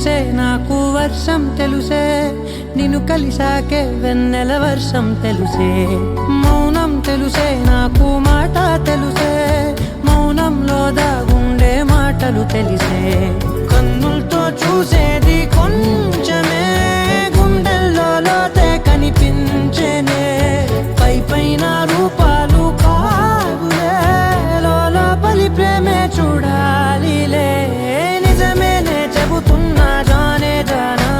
తెలుసే నాకు వర్షం తెలుసే నిన్ను కలిసాకే వెన్నెల వర్షం తెలుసే మౌనం తెలుసే నాకు మాట తెలుసే మౌనంలో దాగుండే మాటలు తెలిసే కన్నులతో చూసేది కొంచెమే గుండెల్లో లోతే కనిపించేనే పై పైన రూపాలు కావులే లోపలి ప్రేమే చూడాలిలే నిజమేనే చెబుతున్నా జానే జానా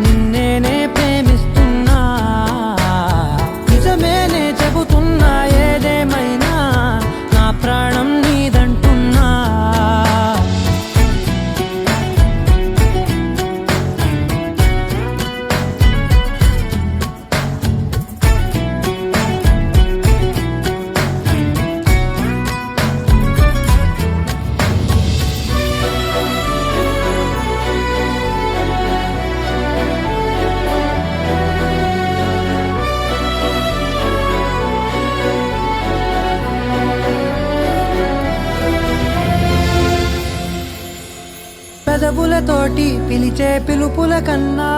నిన్నేనే ప్రేమిస్తున్నా నిజమేనే చెబుతున్నా ఏదేమైనా నా ప్రాణం నీదంటున్నా పెదవులతోటి పిలిచే పిలుపుల కన్నా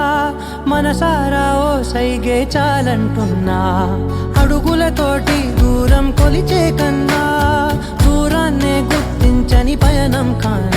మనసారా ఓ సైగే చాలంటున్నా అడుగులతోటి దూరం కొలిచే కన్నా దూరాన్నే గుర్తించని పయనం కాని